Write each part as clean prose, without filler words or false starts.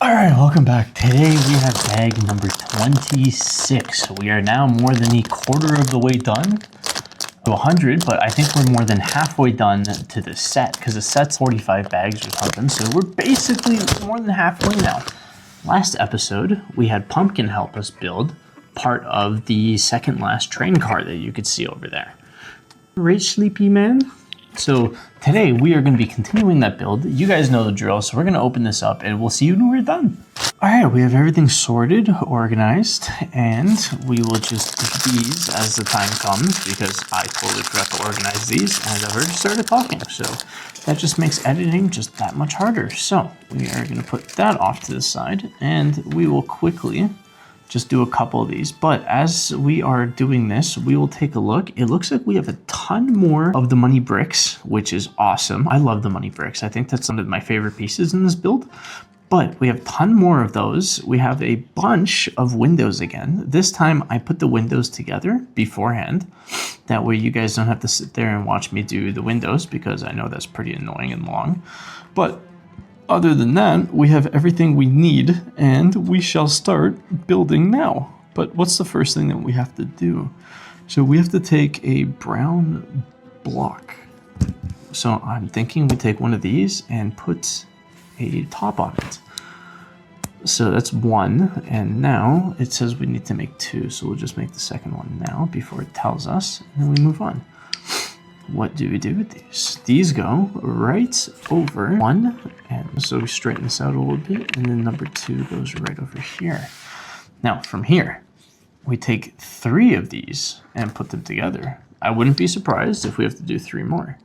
All right, welcome back. Today we have bag number 26. We are now more than a quarter of the way done to 100, but I think we're more than halfway done to the set because the set's 45 bags or something. So we're basically more than halfway now. Last episode, we had Pumpkin help us build part of the second last train car that you could see over there. Right, Sleepy Man? So today we are going to be continuing that build. You guys know the drill, so we're going to open this up and we'll see you when we're done. All right, we have everything sorted, organized, and we will just do these as the time comes because I totally forgot to organize these and I've already started talking. So that just makes editing just that much harder. So we are going to put that off to the side and we will quickly just do a couple of these. But as we are doing this, we will take a look. It looks like we have a ton more of the money bricks, which is awesome. I love the money bricks. I think that's some of my favorite pieces in this build. But we have a ton more of those. We have a bunch of windows again. This time I put the windows together beforehand. That way you guys don't have to sit there and watch me do the windows because I know that's pretty annoying and long. But other than that, we have everything we need and we shall start building now. But what's the first thing that we have to do? So we have to take a brown block. So I'm thinking we take one of these and put a top on it. So that's one, and now it says we need to make two, so we'll just make the second one now before it tells us, and then we move on. What do we do with these? These go right over one, and so we straighten this out a little bit, and then number two goes right over here. Now from here, we take three of these and put them together. I wouldn't be surprised if we have to do three more.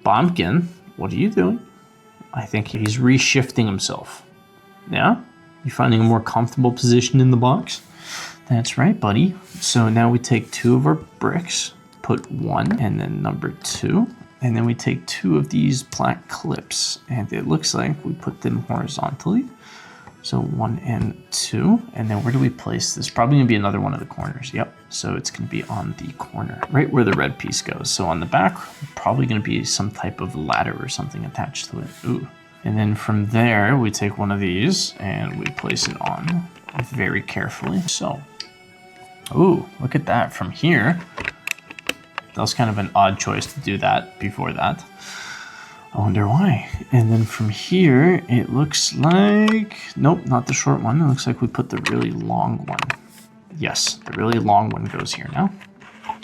Pumpkin, what are you doing? I think he's reshifting himself. Yeah? You finding a more comfortable position in the box? That's right, buddy. So now we take two of our bricks, put one and then number two, and then we take two of these black clips and it looks like we put them horizontally. So one and two, and then where do we place this? Probably gonna be another one of the corners. Yep, so it's gonna be on the corner, right where the red piece goes. So on the back, probably gonna be some type of ladder or something attached to it. Ooh. And then from there, we take one of these and we place it on very carefully. So, ooh, look at that from here. That was kind of an odd choice to do that before that. I wonder why. And then from here, it looks like, nope, not the short one. It looks like we put the really long one. Yes, the really long one goes here now.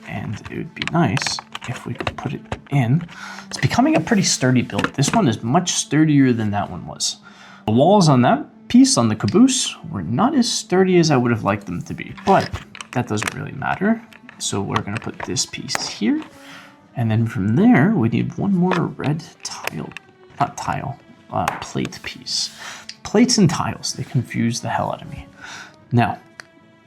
And it would be nice if we could put it in. It's becoming a pretty sturdy build. This one is much sturdier than that one was. The walls on that piece, on the caboose, were not as sturdy as I would have liked them to be, but that doesn't really matter. So we're gonna put this piece here. And then from there, we need one more red plate piece. Plates and tiles, they confuse the hell out of me. Now,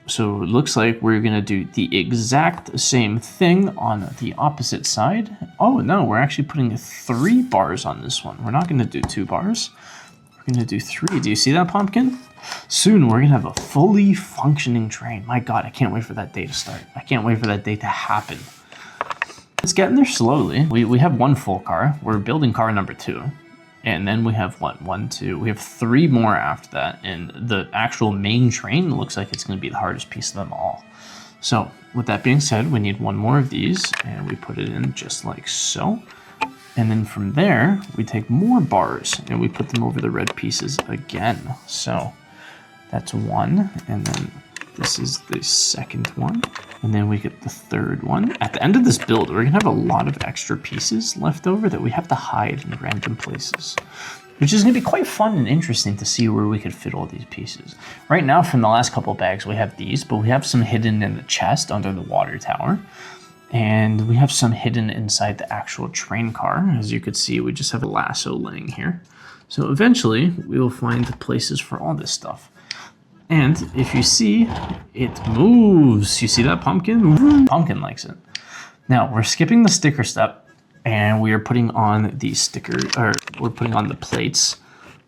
so it looks like we're gonna do the exact same thing on the opposite side. Oh no, we're actually putting 3 bars on this one. We're not gonna do 2 bars. We're gonna do 3. Do you see that, Pumpkin? Soon we're gonna have a fully functioning train. My God, I can't wait for that day to start. I can't wait for that day to happen. It's getting there slowly. We have one full car. We're building car number 2. And then we have what? 1, 2. We have 3 more after that. And the actual main train looks like it's gonna be the hardest piece of them all. So with that being said, we need one more of these and we put it in just like so. And then from there, we take more bars and we put them over the red pieces again. So that's 1, and then this is the second one, and then we get the 3rd one. At the end of this build, we're gonna have a lot of extra pieces left over that we have to hide in random places, which is gonna be quite fun and interesting to see where we could fit all these pieces. Right now, from the last couple bags, we have these, but we have some hidden in the chest under the water tower, and we have some hidden inside the actual train car. As you could see, we just have a lasso laying here. So eventually, we will find places for all this stuff. And if you see, it moves. You see that, Pumpkin? Pumpkin likes it. Now we're skipping the sticker step and we are putting on the we're putting on the plates.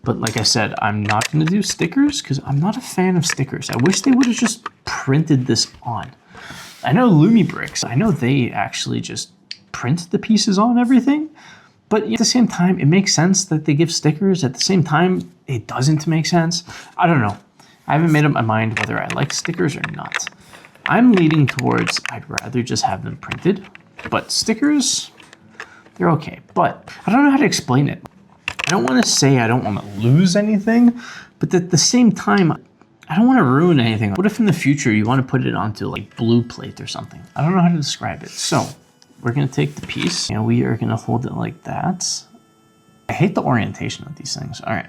But like I said, I'm not gonna do stickers because I'm not a fan of stickers. I wish they would have just printed this on. I know Lumi Bricks, I know they actually just print the pieces on everything, But at the same time, it makes sense that they give stickers. At the same time, it doesn't make sense. I don't know. I haven't made up my mind whether I like stickers or not. I'm leaning towards I'd rather just have them printed, but stickers, they're okay. But I don't know how to explain it. I don't want to say I don't want to lose anything, but at the same time, I don't want to ruin anything. What if in the future you want to put it onto like blue plate or something? I don't know how to describe it. So we're going to take the piece and we are going to hold it like that. I hate the orientation of these things. All right.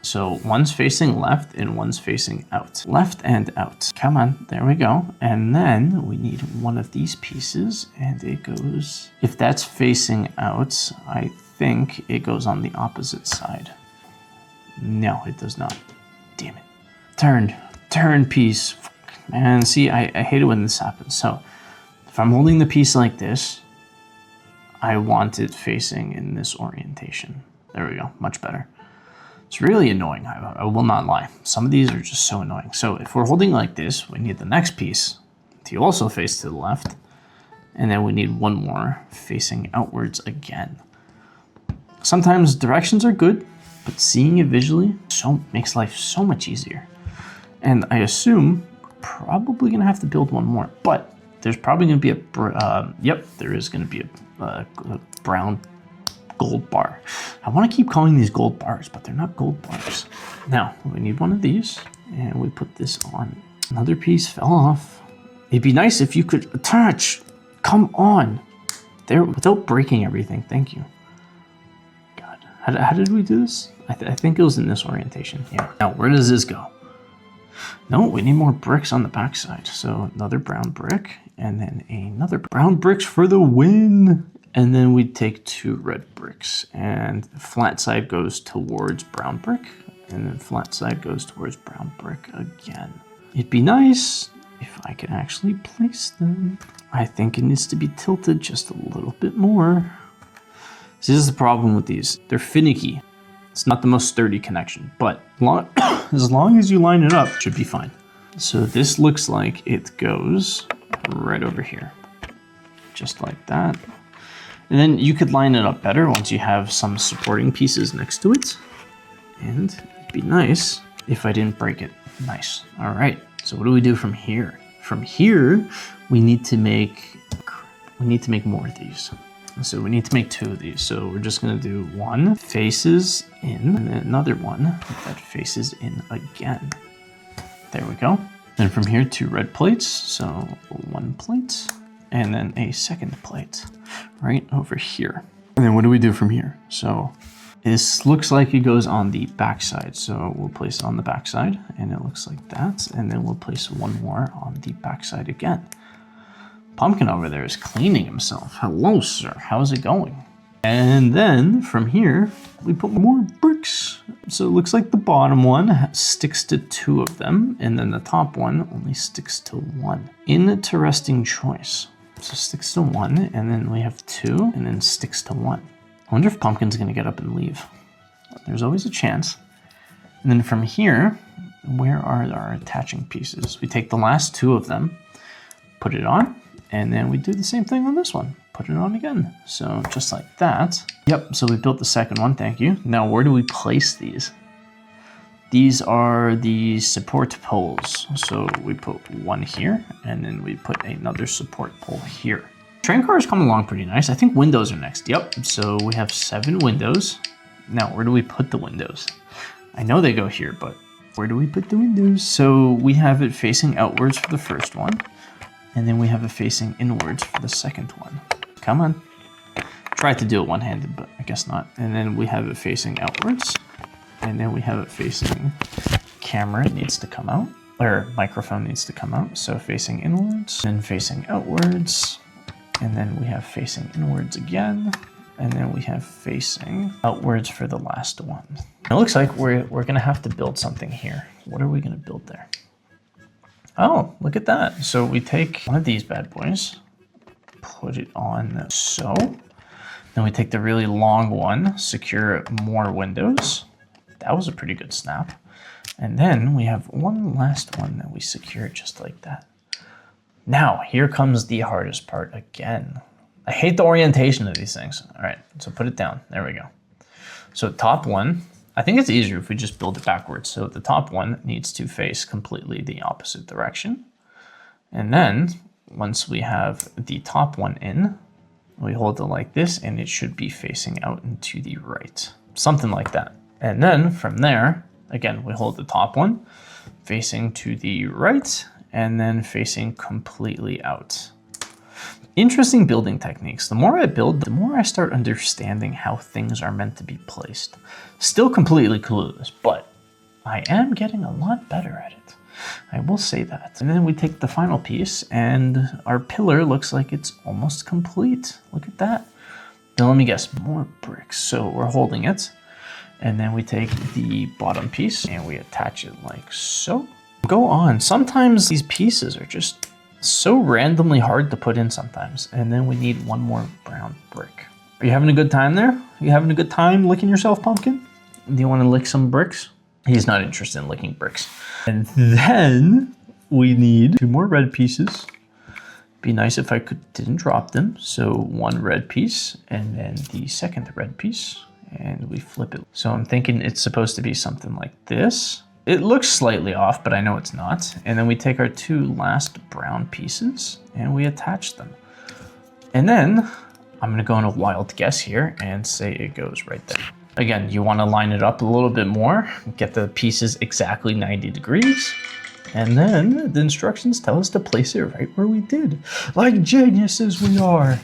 So one's facing left and one's facing out. Left and out. Come on, there we go. And then we need one of these pieces and it goes, if that's facing out, I think it goes on the opposite side. No, it does not. Damn it. Turn piece. Man, see, I hate it when this happens. So if I'm holding the piece like this, I want it facing in this orientation. There we go, much better. It's really annoying, I will not lie. Some of these are just so annoying. So if we're holding like this, we need the next piece to also face to the left. And then we need one more facing outwards again. Sometimes directions are good, but seeing it visually makes life so much easier. And I assume we're probably gonna have to build one more, but there's probably gonna be there is gonna be a brown gold bar. I wanna keep calling these gold bars, but they're not gold bars. Now, we need one of these, and we put this on. Another piece fell off. It'd be nice if you could attach, come on. There, without breaking everything, thank you. God, how did we do this? I think it was in this orientation, yeah. Now, where does this go? No, we need more bricks on the backside. So another brown brick, and then another brown bricks for the win. And then we take 2 red bricks, and flat side goes towards brown brick, and then flat side goes towards brown brick again. It'd be nice if I could actually place them. I think it needs to be tilted just a little bit more. So this is the problem with these. They're finicky. It's not the most sturdy connection, but as long as you line it up, it should be fine. So this looks like it goes right over here, just like that. And then you could line it up better once you have some supporting pieces next to it. And it'd be nice if I didn't break it. Nice. All right. So what do we do from here? From here, we need to make more of these. So we need to make 2 of these. So we're just gonna do one faces in, and then another one that faces in again. There we go. Then from here, 2 red plates. So 1 plate, and then a second plate right over here. And then what do we do from here? So this looks like it goes on the back side. So we'll place it on the back side, and it looks like that. And then we'll place one more on the back side again. Pumpkin over there is cleaning himself. Hello, sir. How's it going? And then from here, we put more bricks. So it looks like the bottom one sticks to 2 of them, and then the top one only sticks to 1. Interesting choice. So sticks to 1, and then we have 2, and then sticks to 1. I wonder if Pumpkin's gonna get up and leave. There's always a chance. And then from here, where are our attaching pieces? We take the last 2 of them, put it on, and then we do the same thing on this one. Put it on again. So just like that. Yep, so we built the second one, thank you. Now where do we place these? These are the support poles. So we put one here, and then we put another support pole here. Train cars come along pretty nice. I think windows are next. Yep, so we have 7 windows. Now where do we put the windows? I know they go here, but where do we put the windows? So we have it facing outwards for the first one, and then we have it facing inwards for the second one. Come on. Tried to do it one-handed, but I guess not. And then we have it facing outwards, and then we have it facing camera. It needs to come out, or microphone needs to come out. So facing inwards, and facing outwards, and then we have facing inwards again, and then we have facing outwards for the last one. It looks like we're gonna have to build something here. What are we gonna build there? Oh, look at that. So we take one of these bad boys, put it on so. Then we take the really long one, secure more windows. That was a pretty good snap. And then we have one last one that we secure just like that. Now, here comes the hardest part again. I hate the orientation of these things. All right, so put it down. There we go. So top one, I think it's easier if we just build it backwards. So the top one needs to face completely the opposite direction. And then once we have the top one in, we hold it like this and it should be facing out and to the right. Something like that. And then from there, again, we hold the top one facing to the right and then facing completely out. Interesting building techniques. The more I build, the more I start understanding how things are meant to be placed. Still completely clueless, but I am getting a lot better at it. I will say that. And then we take the final piece and our pillar looks like it's almost complete. Look at that. Now let me guess, more bricks. So we're holding it and then we take the bottom piece and we attach it like so. Go on. Sometimes these pieces are just so randomly hard to put in sometimes. And then we need one more brown brick. Are you having a good time there? Are you having a good time licking yourself, Pumpkin? Do you want to lick some bricks? He's not interested in licking bricks. And then we need 2 more red pieces. Be nice if I didn't drop them. So 1 red piece and then the second red piece and we flip it. So I'm thinking it's supposed to be something like this. It looks slightly off, but I know it's not. And then we take our 2 last brown pieces and we attach them. And then I'm gonna go on a wild guess here and say it goes right there. Again, you wanna line it up a little bit more, get the pieces exactly 90 degrees. And then the instructions tell us to place it right where we did. Like geniuses we are.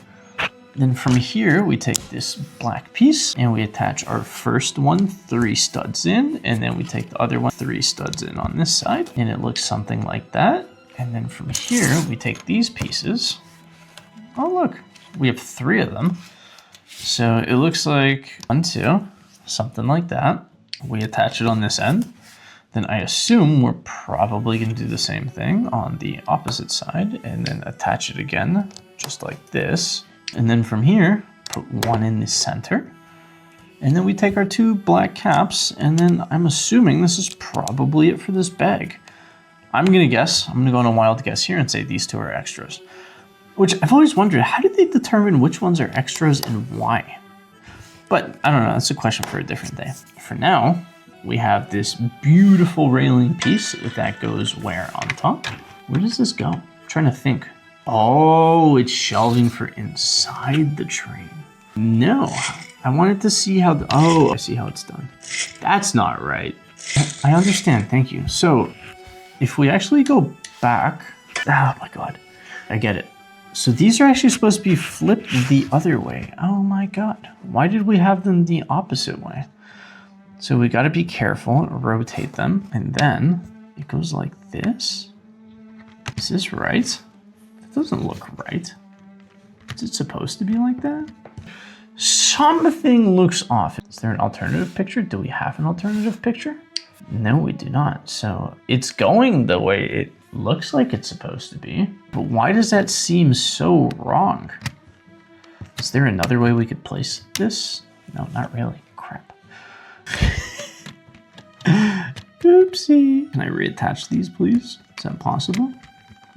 Then from here, we take this black piece and we attach our first one 3 studs in, and then we take the other one 3 studs in on this side, and it looks something like that. And then from here, we take these pieces. Oh, look, we have 3 of them. So it looks like 1, 2, something like that. We attach it on this end. Then I assume we're probably gonna do the same thing on the opposite side and then attach it again, just like this. And then from here, put 1 in the center. And then we take our 2 black caps, and then I'm assuming this is probably it for this bag. I'm gonna guess, I'm gonna go on a wild guess here and say these 2 are extras. Which I've always wondered, how did they determine which ones are extras and why? But I don't know, that's a question for a different day. For now, we have this beautiful railing piece that goes where on top? Where does this go? I'm trying to think. Oh, it's shelving for inside the train. No, I wanted to see how oh, I see how it's done. That's not right. I understand, thank you. So if we actually go back, oh my God, I get it. So these are actually supposed to be flipped the other way. Oh my God, why did we have them the opposite way? So we gotta be careful, rotate them, and then it goes like this. Is this right? That doesn't look right. Is it supposed to be like that? Something looks off. Is there an alternative picture? Do we have an alternative picture? No, we do not. So it's going the way it looks like it's supposed to be. But why does that seem so wrong? Is there another way we could place this? No, not really. Crap. Oopsie. Can I reattach these, please? Is that possible?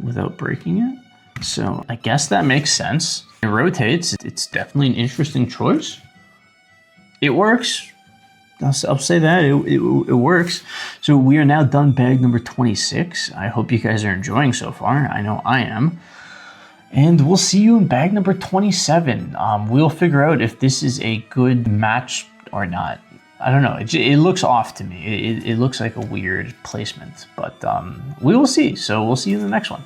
Without breaking it? So I guess that makes sense. It rotates. It's definitely an interesting choice. It works. I'll say that it works. So we are now done bag number 26. I hope you guys are enjoying so far. I know I am. And we'll see you in bag number 27. We'll figure out if this is a good match or not. I don't know. It looks off to me. It looks like a weird placement, but we will see. So we'll see you in the next one.